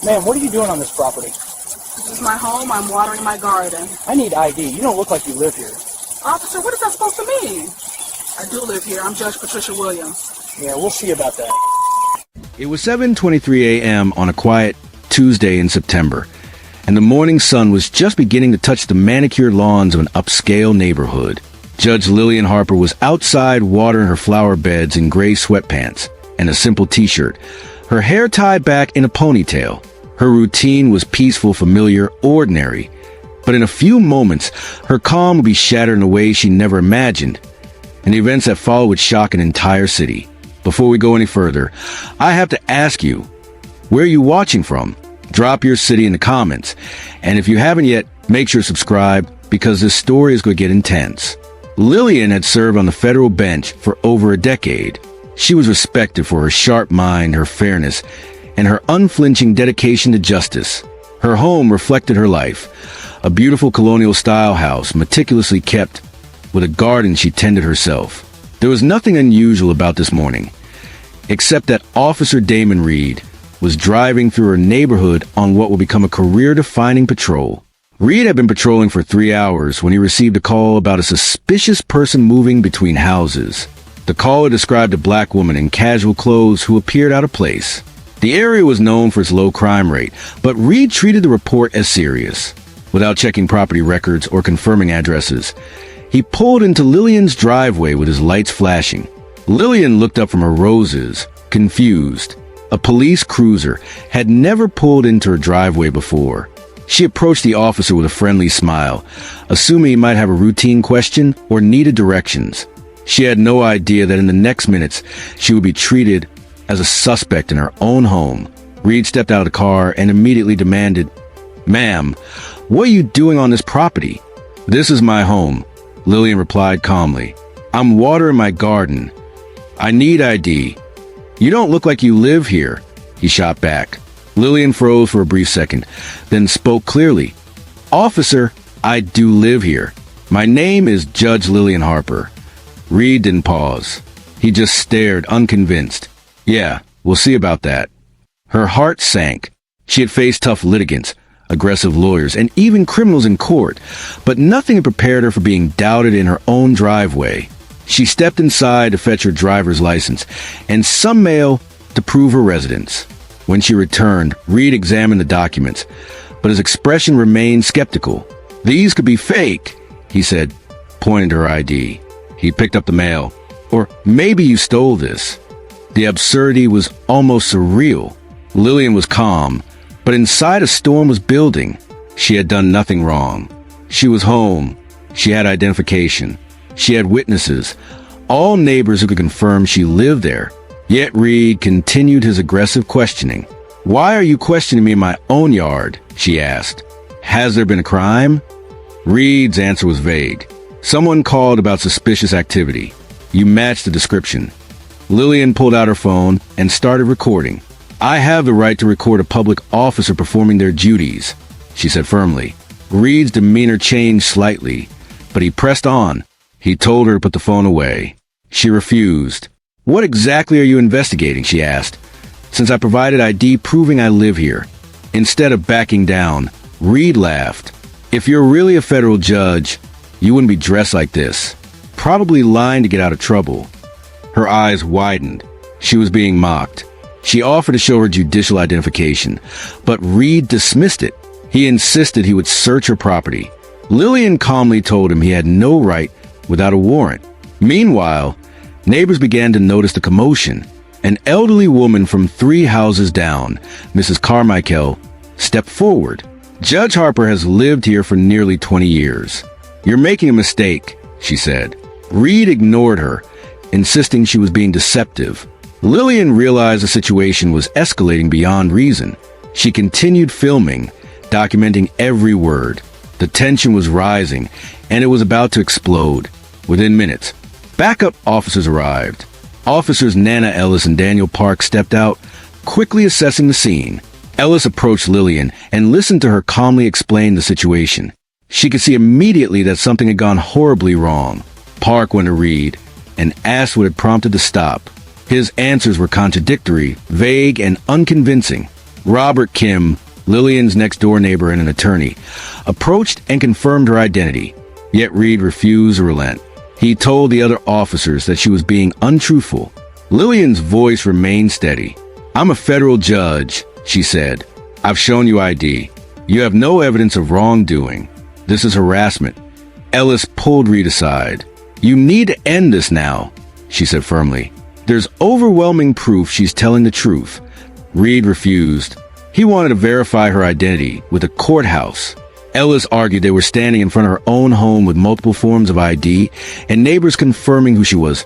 Ma'am, what are you doing on this property? This is my home. I'm watering my garden. I need ID. You don't look like you live here. Officer, what is that supposed to mean? I do live here. I'm Judge Patricia Williams. Yeah, we'll see about that. It was 7:23 a.m. on a quiet Tuesday in September, and the morning sun was just beginning to touch the manicured lawns of an upscale neighborhood. Judge Lillian Harper was outside watering her flower beds in gray sweatpants and a simple t-shirt, her hair tied back in a ponytail. Her routine was peaceful, familiar, ordinary, but in a few moments, her calm would be shattered in a way she never imagined, and the events that followed would shock an entire city. Before we go any further, I have to ask you, where are you watching from? Drop your city in the comments, and if you haven't yet, make sure to subscribe, because this story is going to get intense. Lillian had served on the federal bench for over a decade. She was respected for her sharp mind, her fairness, and her unflinching dedication to justice. Her home reflected her life, a beautiful colonial-style house meticulously kept with a garden she tended herself. There was nothing unusual about this morning, except that Officer Damon Reed was driving through her neighborhood on what would become a career-defining patrol. Reed had been patrolling for 3 hours when he received a call about a suspicious person moving between houses. The caller described a black woman in casual clothes who appeared out of place. The area was known for its low crime rate, but Reed treated the report as serious. Without checking property records or confirming addresses, he pulled into Lillian's driveway with his lights flashing. Lillian looked up from her roses, confused. A police cruiser had never pulled into her driveway before. She approached the officer with a friendly smile, assuming he might have a routine question or needed directions. She had no idea that in the next minutes, she would be treated as a suspect in her own home. Reed stepped out of the car and immediately demanded, "Ma'am, what are you doing on this property?" "This is my home," Lillian replied calmly. "I'm watering my garden. I need ID." "You don't look like you live here," he shot back. Lillian froze for a brief second, then spoke clearly. "Officer, I do live here. My name is Judge Lillian Harper." Reed didn't pause. He just stared, unconvinced. "Yeah, we'll see about that." Her heart sank. She had faced tough litigants, aggressive lawyers, and even criminals in court, but nothing had prepared her for being doubted in her own driveway. She stepped inside to fetch her driver's license and some mail to prove her residence. When she returned, Reed examined the documents, but his expression remained skeptical. "These could be fake," he said, pointing to her ID. He picked up the mail. "Or maybe you stole this." The absurdity was almost surreal. Lillian was calm, but inside a storm was building. She had done nothing wrong. She was home. She had identification. She had witnesses, all neighbors who could confirm she lived there. Yet Reed continued his aggressive questioning. "Why are you questioning me in my own yard?" she asked. "Has there been a crime?" Reed's answer was vague. "Someone called about suspicious activity. You matched the description." Lillian pulled out her phone and started recording. "I have the right to record a public officer performing their duties," she said firmly. Reed's demeanor changed slightly, but he pressed on. He told her to put the phone away. She refused. "What exactly are you investigating?" she asked. "Since I provided ID proving I live here." Instead of backing down, Reed laughed. "If you're really a federal judge, you wouldn't be dressed like this. Probably lying to get out of trouble." Her eyes widened. She was being mocked. She offered to show her judicial identification, but Reed dismissed it. He insisted he would search her property. Lillian calmly told him he had no right without a warrant. Meanwhile, neighbors began to notice the commotion. An elderly woman from 3 houses down, Mrs. Carmichael, stepped forward. "Judge Harper has lived here for nearly 20 years. You're making a mistake," she said. Reed ignored her, insisting she was being deceptive. Lillian realized the situation was escalating beyond reason. She continued filming, documenting every word. The tension was rising, and it was about to explode. Within minutes, backup officers arrived. Officers Nana Ellis and Daniel Park stepped out, quickly assessing the scene. Ellis approached Lillian and listened to her calmly explain the situation. She could see immediately that something had gone horribly wrong. Park went to Reed and asked what had prompted the stop. His answers were contradictory, vague, and unconvincing. Robert Kim, Lillian's next-door neighbor and an attorney, approached and confirmed her identity, yet Reed refused to relent. He told the other officers that she was being untruthful. Lillian's voice remained steady. "I'm a federal judge," she said. "I've shown you ID. You have no evidence of wrongdoing. This is harassment." Ellis pulled Reed aside. "You need to end this now," she said firmly. "There's overwhelming proof she's telling the truth." Reed refused. He wanted to verify her identity with a courthouse. Ellis argued they were standing in front of her own home with multiple forms of ID and neighbors confirming who she was.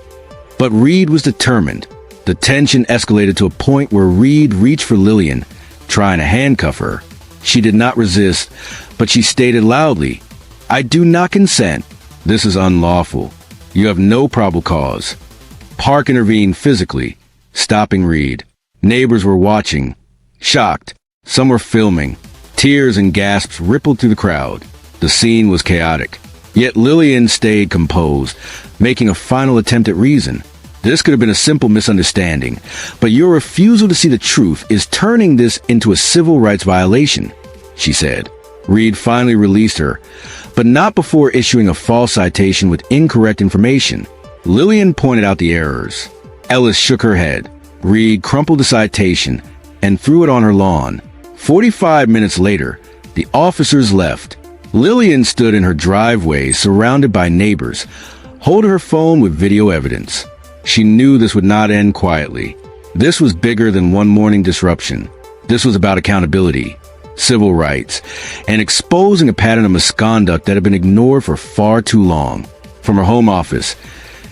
But Reed was determined. The tension escalated to a point where Reed reached for Lillian, trying to handcuff her. She did not resist, but she stated loudly, "I do not consent. This is unlawful. You have no probable cause." Park intervened physically, stopping Reed. Neighbors were watching, shocked. Some were filming. Tears and gasps rippled through the crowd. The scene was chaotic. Yet Lillian stayed composed, making a final attempt at reason. "This could have been a simple misunderstanding, but your refusal to see the truth is turning this into a civil rights violation," she said. Reed finally released her, but not before issuing a false citation with incorrect information. Lillian pointed out the errors. Ellis shook her head. Reed crumpled the citation and threw it on her lawn. 45 minutes later, the officers left. Lillian stood in her driveway, surrounded by neighbors, holding her phone with video evidence. She knew this would not end quietly. This was bigger than one morning disruption. This was about accountability, civil rights, and exposing a pattern of misconduct that had been ignored for far too long. From her home office,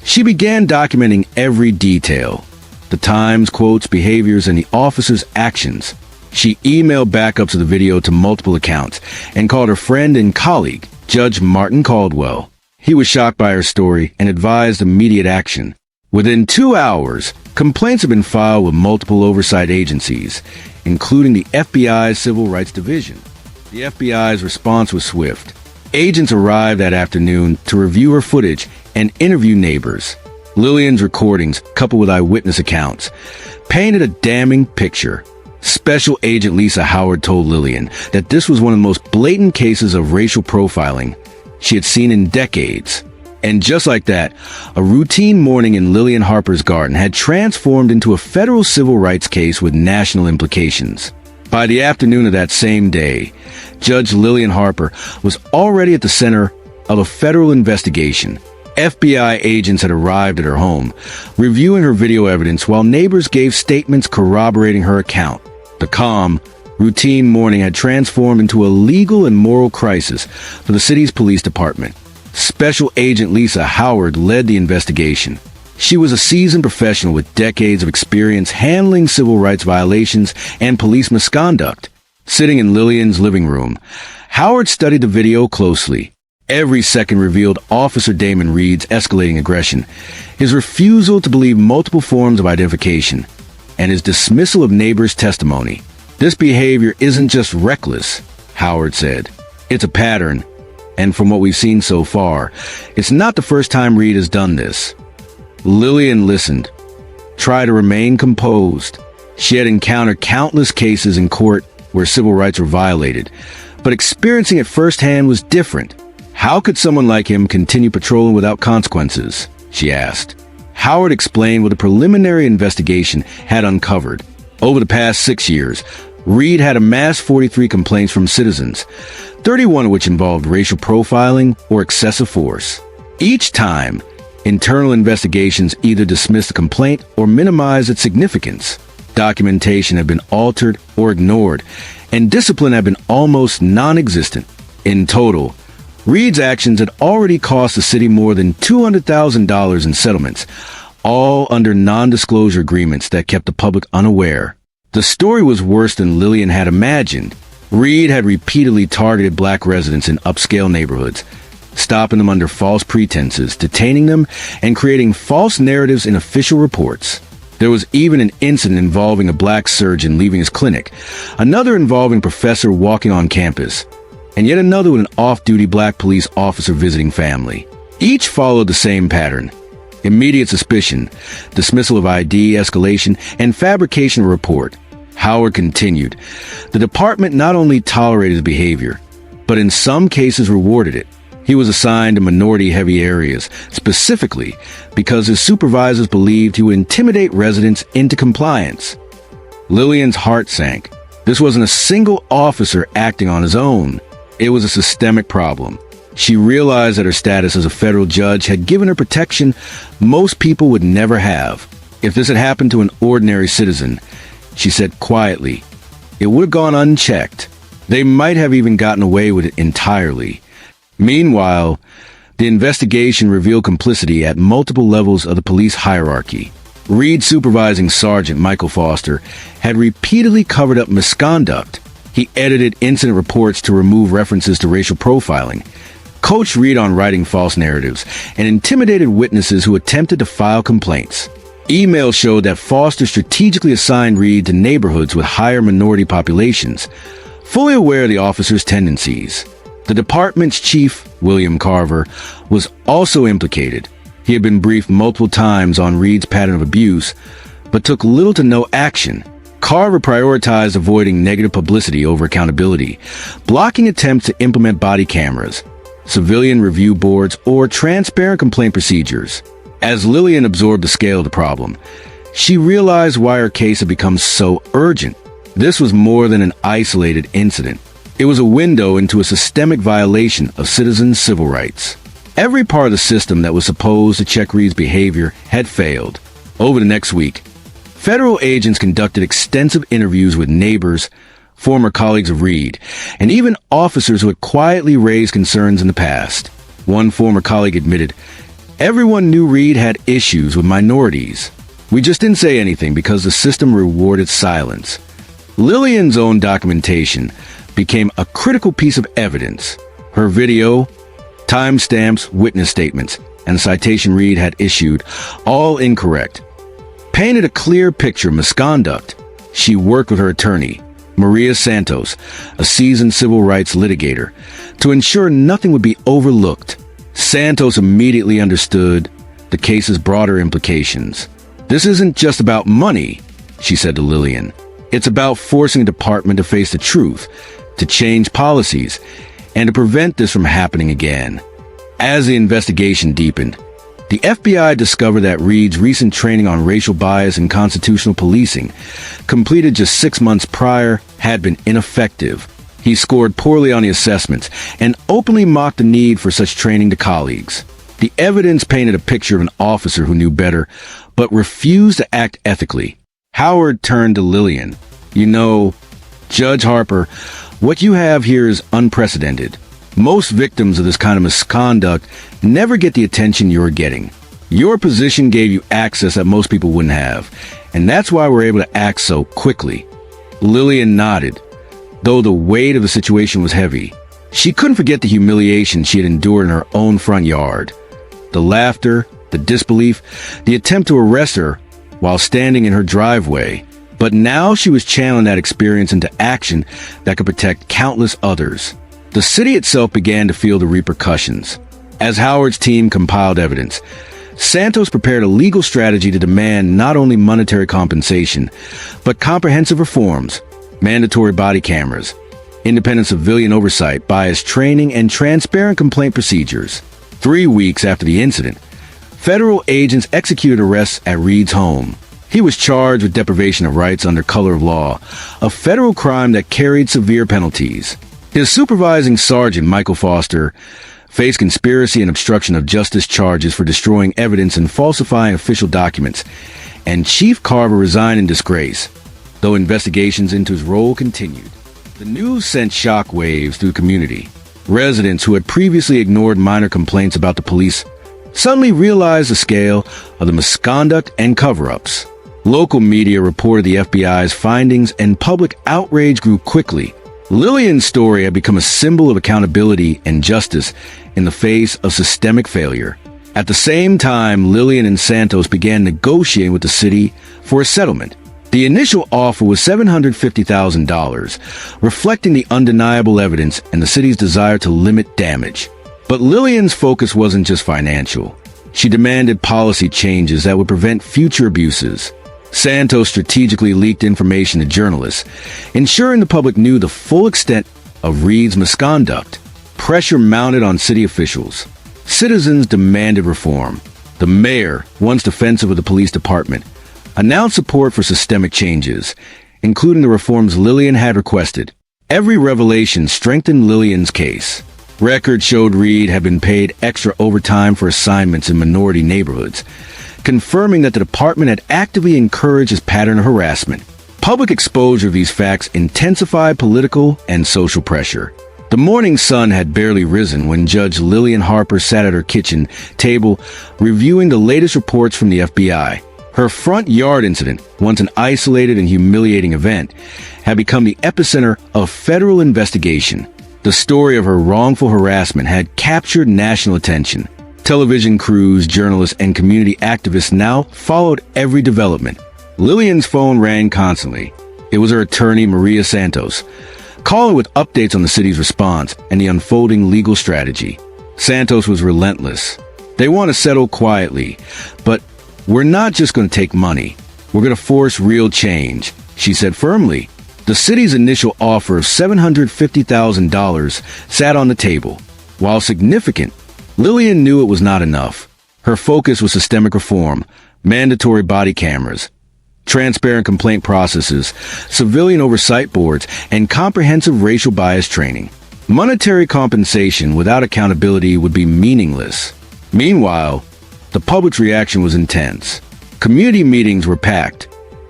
she began documenting every detail: the times, quotes, behaviors, and the officers' actions. She emailed backups of the video to multiple accounts and called her friend and colleague, Judge Martin Caldwell. He was shocked by her story and advised immediate action. Within 2 hours, complaints had been filed with multiple oversight agencies, including the FBI's Civil Rights Division. The FBI's response was swift. Agents arrived that afternoon to review her footage and interview neighbors. Lillian's recordings, coupled with eyewitness accounts, painted a damning picture. Special Agent Lisa Howard told Lillian that this was one of the most blatant cases of racial profiling she had seen in decades. And just like that, a routine morning in Lillian Harper's garden had transformed into a federal civil rights case with national implications. By the afternoon of that same day, Judge Lillian Harper was already at the center of a federal investigation. FBI agents had arrived at her home, reviewing her video evidence while neighbors gave statements corroborating her account. The calm, routine morning had transformed into a legal and moral crisis for the city's police department. Special Agent Lisa Howard led the investigation. She was a seasoned professional with decades of experience handling civil rights violations and police misconduct. Sitting in Lillian's living room, Howard studied the video closely. Every second revealed Officer Damon Reed's escalating aggression, his refusal to believe multiple forms of identification, and his dismissal of neighbors' testimony. "This behavior isn't just reckless," Howard said. "It's a pattern. And from what we've seen so far, it's not the first time Reed has done this." Lillian listened, tried to remain composed. She had encountered countless cases in court where civil rights were violated, but experiencing it firsthand was different. How could someone like him continue patrolling without consequences? She asked. Howard explained what a preliminary investigation had uncovered. Over the past 6 years, Reed had amassed 43 complaints from citizens, 31 of which involved racial profiling or excessive force. Each time, internal investigations either dismissed the complaint or minimized its significance. Documentation had been altered or ignored, and discipline had been almost non-existent. In total, Reed's actions had already cost the city more than $200,000 in settlements, all under non-disclosure agreements that kept the public unaware. The story was worse than Lillian had imagined. Reed had repeatedly targeted black residents in upscale neighborhoods, stopping them under false pretenses, detaining them, and creating false narratives in official reports. There was even an incident involving a black surgeon leaving his clinic, another involving a professor walking on campus, and yet another with an off-duty black police officer visiting family. Each followed the same pattern: immediate suspicion, dismissal of ID, escalation, and fabrication of report. Howard continued. The department not only tolerated his behavior, but in some cases rewarded it. He was assigned to minority-heavy areas, specifically because his supervisors believed he would intimidate residents into compliance. Lillian's heart sank. This wasn't a single officer acting on his own. It was a systemic problem. She realized that her status as a federal judge had given her protection most people would never have. If this had happened to an ordinary citizen, she said quietly, it would have gone unchecked. They might have even gotten away with it entirely. Meanwhile, the investigation revealed complicity at multiple levels of the police hierarchy. Reed Supervising Sergeant Michael Foster had repeatedly covered up misconduct. He edited incident reports to remove references to racial profiling, coached Reed on writing false narratives, and intimidated witnesses who attempted to file complaints. Emails showed that Foster strategically assigned Reed to neighborhoods with higher minority populations, fully aware of the officer's tendencies. The department's chief, William Carver, was also implicated. He had been briefed multiple times on Reed's pattern of abuse, but took little to no action. Carver prioritized avoiding negative publicity over accountability, blocking attempts to implement body cameras, civilian review boards, or transparent complaint procedures. As Lillian absorbed the scale of the problem, she realized why her case had become so urgent. This was more than an isolated incident. It was a window into a systemic violation of citizens' civil rights. Every part of the system that was supposed to check Reed's behavior had failed. Over the next week, federal agents conducted extensive interviews with neighbors, former colleagues of Reed, and even officers who had quietly raised concerns in the past. One former colleague admitted, everyone knew Reed had issues with minorities. We just didn't say anything because the system rewarded silence. Lillian's own documentation became a critical piece of evidence. Her video, timestamps, witness statements, and the citation Reed had issued, all incorrect, painted a clear picture of misconduct. She worked with her attorney, Maria Santos, a seasoned civil rights litigator, to ensure nothing would be overlooked. Santos immediately understood the case's broader implications. This isn't just about money, she said to Lillian. It's about forcing a department to face the truth, to change policies, and to prevent this from happening again. As the investigation deepened, the FBI discovered that Reed's recent training on racial bias and constitutional policing, completed just 6 months prior, had been ineffective. He scored poorly on the assessments and openly mocked the need for such training to colleagues. The evidence painted a picture of an officer who knew better, but refused to act ethically. Howard turned to Lillian. You know, Judge Harper, what you have here is unprecedented. Most victims of this kind of misconduct never get the attention you're getting. Your position gave you access that most people wouldn't have, and that's why we're able to act so quickly. Lillian nodded, though the weight of the situation was heavy. She couldn't forget the humiliation she had endured in her own front yard. The laughter, the disbelief, the attempt to arrest her while standing in her driveway. But now she was channeling that experience into action that could protect countless others. The city itself began to feel the repercussions. As Howard's team compiled evidence, Santos prepared a legal strategy to demand not only monetary compensation, but comprehensive reforms, mandatory body cameras, independent civilian oversight, bias training, and transparent complaint procedures. 3 weeks after the incident, federal agents executed arrests at Reed's home. He was charged with deprivation of rights under color of law, a federal crime that carried severe penalties. His supervising sergeant, Michael Foster, faced conspiracy and obstruction of justice charges for destroying evidence and falsifying official documents, and Chief Carver resigned in disgrace, though investigations into his role continued. The news sent shockwaves through the community. Residents who had previously ignored minor complaints about the police suddenly realized the scale of the misconduct and cover-ups. Local media reported the FBI's findings, and public outrage grew quickly. Lillian's story had become a symbol of accountability and justice in the face of systemic failure. At the same time, Lillian and Santos began negotiating with the city for a settlement. The initial offer was $750,000, reflecting the undeniable evidence and the city's desire to limit damage. But Lillian's focus wasn't just financial. She demanded policy changes that would prevent future abuses. Santos strategically leaked information to journalists, ensuring the public knew the full extent of Reed's misconduct. Pressure mounted on city officials. Citizens demanded reform. The mayor, once defensive of the police department, announced support for systemic changes, including the reforms Lillian had requested. Every revelation strengthened Lillian's case. Records showed Reed had been paid extra overtime for assignments in minority neighborhoods, confirming that the department had actively encouraged his pattern of harassment. Public exposure of these facts intensified political and social pressure. The morning sun had barely risen when Judge Lillian Harper sat at her kitchen table reviewing the latest reports from the FBI. Her front yard incident, once an isolated and humiliating event, had become the epicenter of federal investigation. The story of her wrongful harassment had captured national attention. Television crews, journalists, and community activists now followed every development. Lillian's phone rang constantly. It was her attorney, Maria Santos, calling with updates on the city's response and the unfolding legal strategy. Santos was relentless. They want to settle quietly, but we're not just going to take money. We're going to force real change, she said firmly. The city's initial offer of $750,000 sat on the table. While significant, Lillian knew it was not enough. Her focus was systemic reform, mandatory body cameras, transparent complaint processes, civilian oversight boards, and comprehensive racial bias training. Monetary compensation without accountability would be meaningless. Meanwhile, the public's reaction was intense. Community meetings were packed.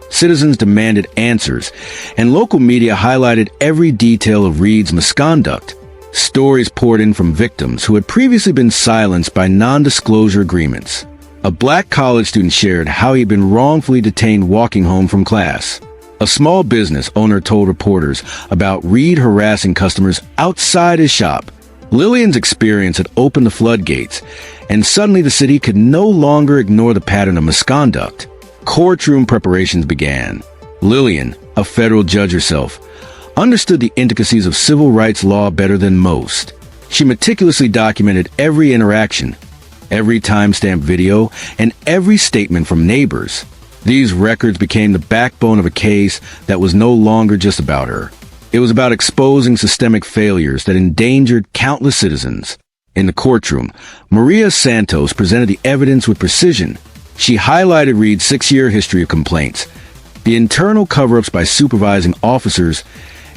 Citizens demanded answers, and local media highlighted every detail of Reed's misconduct. Stories poured in from victims who had previously been silenced by non-disclosure agreements. A black college student shared how he had been wrongfully detained walking home from class. A small business owner told reporters about Reed harassing customers outside his shop. Lillian's experience had opened the floodgates, and suddenly the city could no longer ignore the pattern of misconduct. Courtroom preparations began. Lillian, a federal judge herself, understood the intricacies of civil rights law better than most. She meticulously documented every interaction, every timestamp video, and every statement from neighbors. These records became the backbone of a case that was no longer just about her. It was about exposing systemic failures that endangered countless citizens. In the courtroom, Maria Santos presented the evidence with precision. She highlighted Reed's 6-year history of complaints, the internal cover-ups by supervising officers,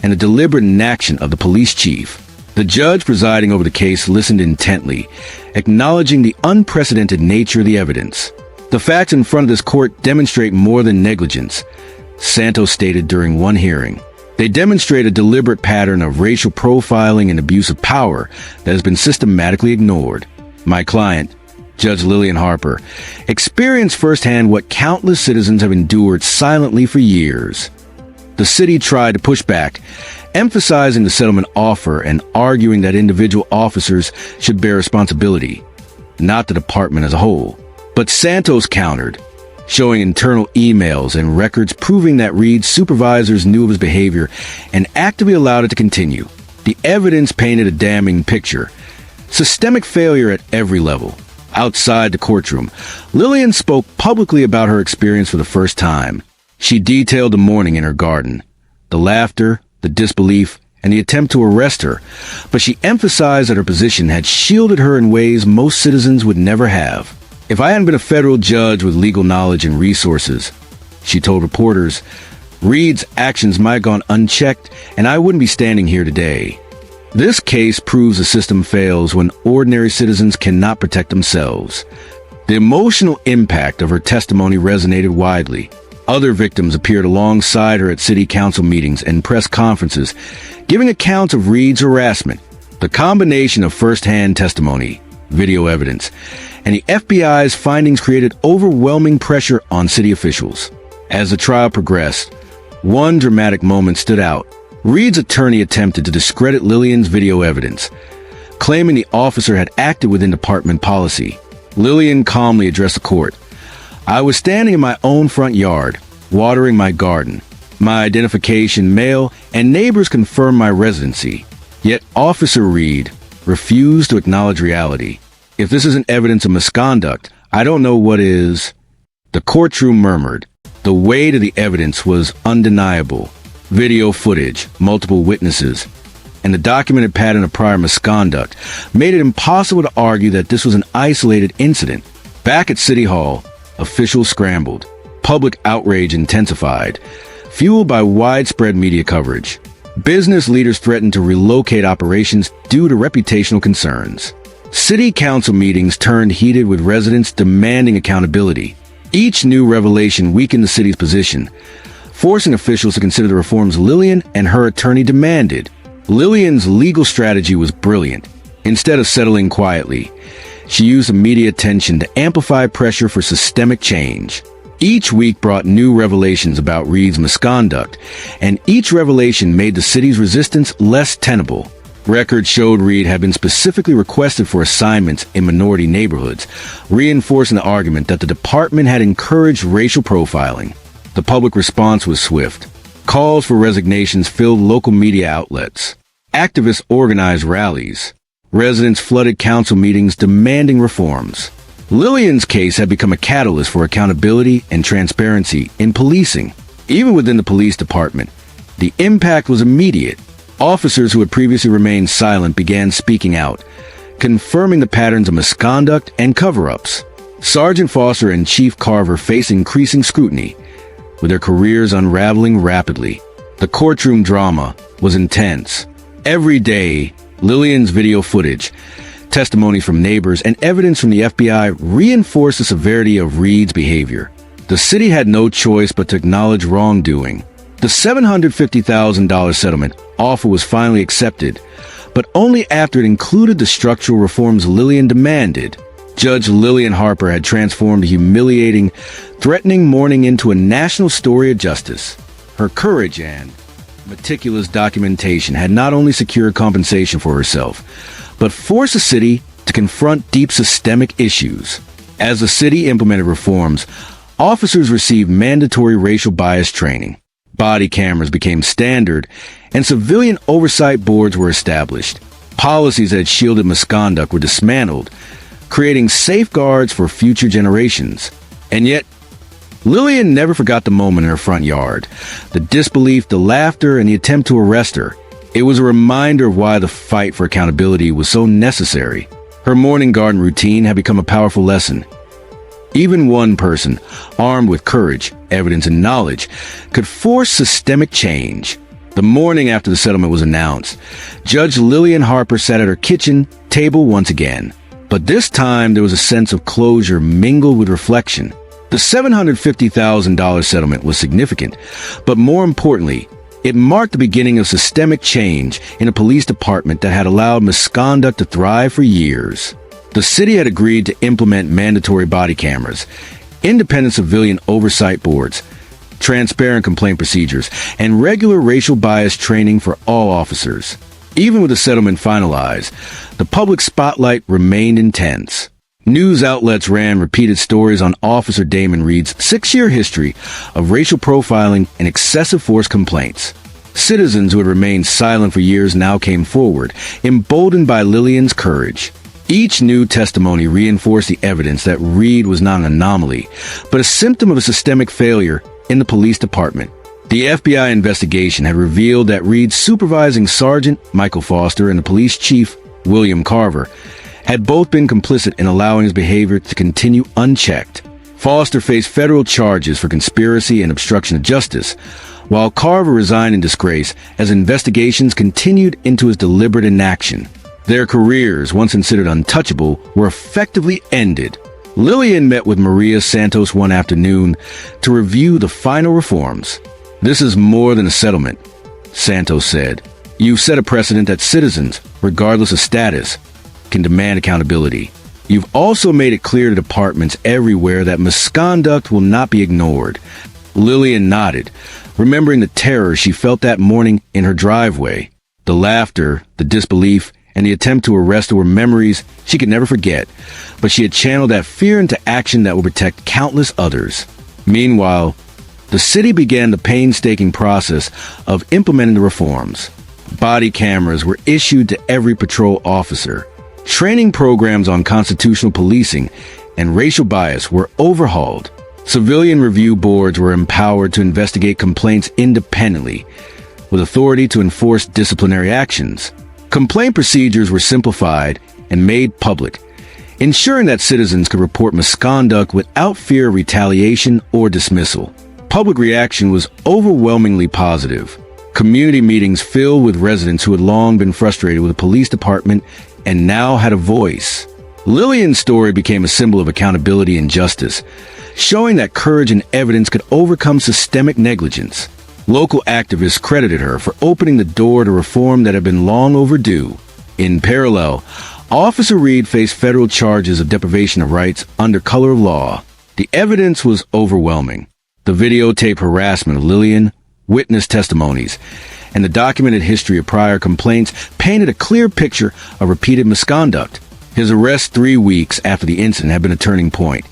and the deliberate inaction of the police chief. The judge presiding over the case listened intently, acknowledging the unprecedented nature of the evidence. The facts in front of this court demonstrate more than negligence, Santos stated during one hearing. They demonstrate a deliberate pattern of racial profiling and abuse of power that has been systematically ignored. My client, Judge Lillian Harper, experienced firsthand what countless citizens have endured silently for years. The city tried to push back, emphasizing the settlement offer and arguing that individual officers should bear responsibility, not the department as a whole. But Santos countered, showing internal emails and records proving that Reed's supervisors knew of his behavior and actively allowed it to continue. The evidence painted a damning picture. Systemic failure at every level. Outside the courtroom, Lillian spoke publicly about her experience for the first time. She detailed the morning in her garden, the laughter, the disbelief, and the attempt to arrest her, but she emphasized that her position had shielded her in ways most citizens would never have. If I hadn't been a federal judge with legal knowledge and resources, she told reporters, Reed's actions might have gone unchecked and I wouldn't be standing here today. This case proves the system fails when ordinary citizens cannot protect themselves. The emotional impact of her testimony resonated widely. Other victims appeared alongside her at city council meetings and press conferences, giving accounts of Reed's harassment. The combination of first-hand testimony, video evidence, and the FBI's findings created overwhelming pressure on city officials. As the trial progressed, one dramatic moment stood out. Reed's attorney attempted to discredit Lillian's video evidence, claiming the officer had acted within department policy. Lillian calmly addressed the court. I was standing in my own front yard, watering my garden. My identification, mail, and neighbors confirmed my residency. Yet Officer Reed refused to acknowledge reality. If this isn't evidence of misconduct, I don't know what is. The courtroom murmured. The weight of the evidence was undeniable. Video footage, multiple witnesses, and the documented pattern of prior misconduct made it impossible to argue that this was an isolated incident. Back at City Hall, officials scrambled. Public outrage intensified, fueled by widespread media coverage. Business leaders threatened to relocate operations due to reputational concerns. City council meetings turned heated with residents demanding accountability. Each new revelation weakened the city's position, forcing officials to consider the reforms Lillian and her attorney demanded. Lillian's legal strategy was brilliant. Instead of settling quietly, she used the media attention to amplify pressure for systemic change. Each week brought new revelations about Reed's misconduct, and each revelation made the city's resistance less tenable. Records showed Reed had been specifically requested for assignments in minority neighborhoods, reinforcing the argument that the department had encouraged racial profiling. The public response was swift. Calls for resignations filled local media outlets. Activists organized rallies. Residents flooded council meetings demanding reforms. Lillian's case had become a catalyst for accountability and transparency in policing. Even within the police department, the impact was immediate. Officers who had previously remained silent began speaking out, confirming the patterns of misconduct and cover-ups. Sergeant Foster and Chief Carver faced increasing scrutiny, with their careers unraveling rapidly. The courtroom drama was intense. Every day, Lillian's video footage, testimonies from neighbors, and evidence from the FBI reinforced the severity of Reed's behavior. The city had no choice but to acknowledge wrongdoing. The $750,000 settlement offer was finally accepted, but only after it included the structural reforms Lillian demanded. Judge Lillian Harper had transformed a humiliating, threatening mourning into a national story of justice. Her courage and meticulous documentation had not only secured compensation for herself, but forced the city to confront deep systemic issues. As the city implemented reforms, officers received mandatory racial bias training. Body cameras became standard, and civilian oversight boards were established. Policies that shielded misconduct were dismantled, creating safeguards for future generations. And yet, Lillian never forgot the moment in her front yard. The disbelief, the laughter, and the attempt to arrest her. It was a reminder of why the fight for accountability was so necessary. Her morning garden routine had become a powerful lesson. Even one person, armed with courage, evidence, and knowledge, could force systemic change. The morning after the settlement was announced, Judge Lillian Harper sat at her kitchen table once again. But this time there was a sense of closure mingled with reflection. The $750,000 settlement was significant, but more importantly, it marked the beginning of systemic change in a police department that had allowed misconduct to thrive for years. The city had agreed to implement mandatory body cameras, independent civilian oversight boards, transparent complaint procedures, and regular racial bias training for all officers. Even with the settlement finalized, the public spotlight remained intense. News outlets ran repeated stories on Officer Damon Reed's 6-year history of racial profiling and excessive force complaints. Citizens who had remained silent for years now came forward, emboldened by Lillian's courage. Each new testimony reinforced the evidence that Reed was not an anomaly, but a symptom of a systemic failure in the police department. The FBI investigation had revealed that Reed's supervising sergeant, Michael Foster, and the police chief, William Carver, had both been complicit in allowing his behavior to continue unchecked. Foster faced federal charges for conspiracy and obstruction of justice, while Carver resigned in disgrace as investigations continued into his deliberate inaction. Their careers, once considered untouchable, were effectively ended. Lillian met with Maria Santos one afternoon to review the final reforms. "This is more than a settlement," Santos said. "You've set a precedent that citizens, regardless of status, can demand accountability. You've also made it clear to departments everywhere that misconduct will not be ignored." Lillian nodded, remembering the terror she felt that morning in her driveway. The laughter, the disbelief, and the attempt to arrest her were memories she could never forget, but she had channeled that fear into action that would protect countless others. Meanwhile, the city began the painstaking process of implementing the reforms. Body cameras were issued to every patrol officer. Training programs on constitutional policing and racial bias were overhauled. Civilian review boards were empowered to investigate complaints independently, with authority to enforce disciplinary actions. Complaint procedures were simplified and made public, ensuring that citizens could report misconduct without fear of retaliation or dismissal. Public reaction was overwhelmingly positive. Community meetings filled with residents who had long been frustrated with the police department and now had a voice. Lillian's story became a symbol of accountability and justice, showing that courage and evidence could overcome systemic negligence. Local activists credited her for opening the door to reform that had been long overdue. In parallel, Officer Reed faced federal charges of deprivation of rights under color of law. The evidence was overwhelming. The videotape harassment of Lillian, witness testimonies, and the documented history of prior complaints painted a clear picture of repeated misconduct. His arrest 3 weeks after the incident had been a turning point,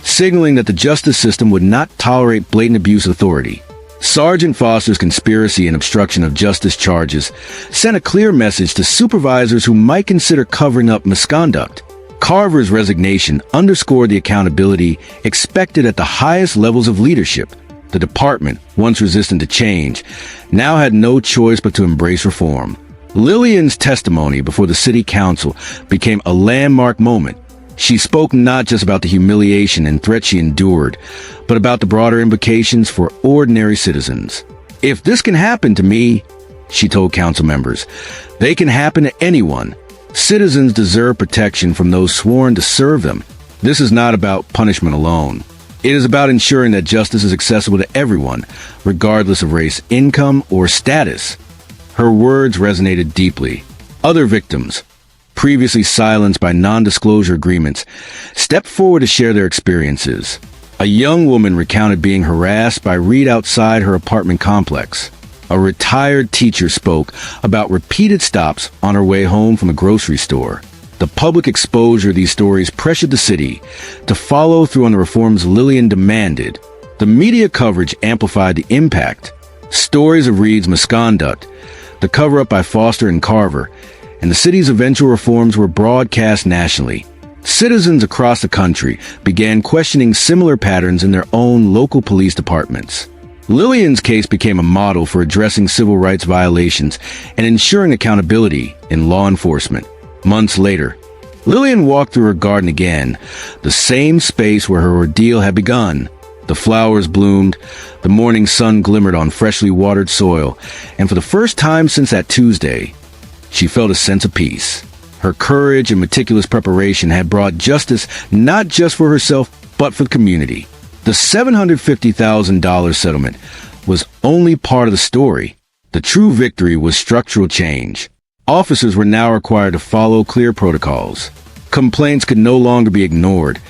signaling that the justice system would not tolerate blatant abuse of authority. Sergeant Foster's conspiracy and obstruction of justice charges sent a clear message to supervisors who might consider covering up misconduct. Carver's resignation underscored the accountability expected at the highest levels of leadership. The department, once resistant to change, now had no choice but to embrace reform. Lillian's testimony before the city council became a landmark moment. She spoke not just about the humiliation and threats she endured, but about the broader implications for ordinary citizens. "If this can happen to me," she told council members, "they can happen to anyone. Citizens deserve protection from those sworn to serve them. This is not about punishment alone. It is about ensuring that justice is accessible to everyone, regardless of race, income, or status." Her words resonated deeply. Other victims, previously silenced by non-disclosure agreements, stepped forward to share their experiences. A young woman recounted being harassed by Reed outside her apartment complex. A retired teacher spoke about repeated stops on her way home from a grocery store. The public exposure of these stories pressured the city to follow through on the reforms Lillian demanded. The media coverage amplified the impact. Stories of Reed's misconduct, the cover-up by Foster and Carver, and the city's eventual reforms were broadcast nationally. Citizens across the country began questioning similar patterns in their own local police departments. Lillian's case became a model for addressing civil rights violations and ensuring accountability in law enforcement. Months later, Lillian walked through her garden again, the same space where her ordeal had begun. The flowers bloomed, the morning sun glimmered on freshly watered soil, and for the first time since that Tuesday, she felt a sense of peace. Her courage and meticulous preparation had brought justice not just for herself, but for the community. The $750,000 settlement was only part of the story. The true victory was structural change. Officers were now required to follow clear protocols. Complaints could no longer be ignored,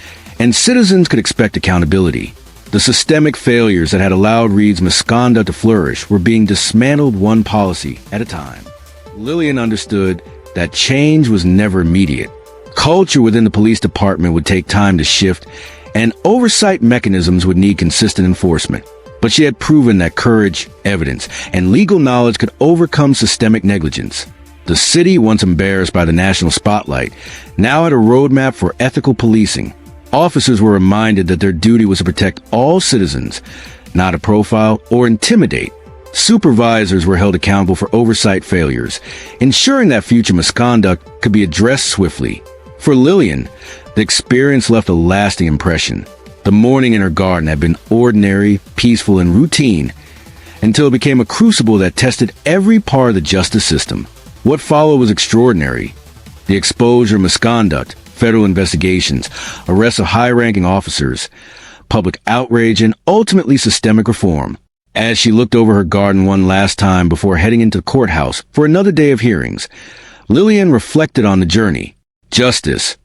and citizens could expect accountability. The systemic failures that had allowed Reed's misconduct to flourish were being dismantled one policy at a time. Lillian understood that change was never immediate. Culture within the police department would take time to shift, and oversight mechanisms would need consistent enforcement. But she had proven that courage, evidence, and legal knowledge could overcome systemic negligence. The city, once embarrassed by the national spotlight, now had a roadmap for ethical policing. Officers were reminded that their duty was to protect all citizens, not to profile or intimidate. Supervisors were held accountable for oversight failures, ensuring that future misconduct could be addressed swiftly. For Lillian, the experience left a lasting impression. The morning in her garden had been ordinary, peaceful, and routine, until it became a crucible that tested every part of the justice system. What followed was extraordinary. The exposure of misconduct, federal investigations, arrests of high-ranking officers, public outrage, and ultimately systemic reform. As she looked over her garden one last time before heading into the courthouse for another day of hearings, Lillian reflected on the journey. Justice,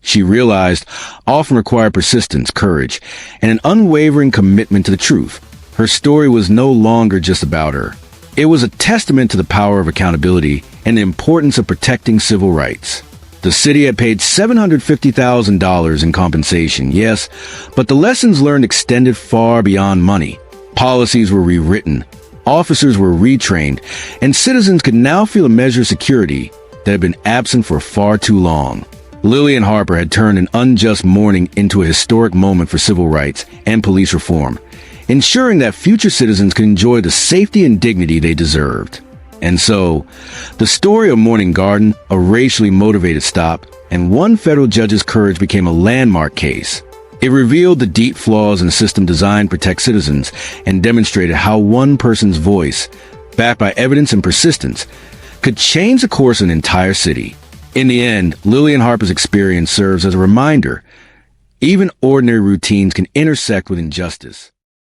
she realized, often required persistence, courage, and an unwavering commitment to the truth. Her story was no longer just about her. It was a testament to the power of accountability and the importance of protecting civil rights. The city had paid $750,000 in compensation, yes, but the lessons learned extended far beyond money. Policies were rewritten, officers were retrained, and citizens could now feel a measure of security that had been absent for far too long. Lillian Harper had turned an unjust morning into a historic moment for civil rights and police reform, ensuring that future citizens could enjoy the safety and dignity they deserved. And so, the story of Morning Garden, a racially motivated stop, and one federal judge's courage became a landmark case. It revealed the deep flaws in a system designed to protect citizens and demonstrated how one person's voice, backed by evidence and persistence, could change the course of an entire city. In the end, Lillian Harper's experience serves as a reminder. Even ordinary routines can intersect with injustice.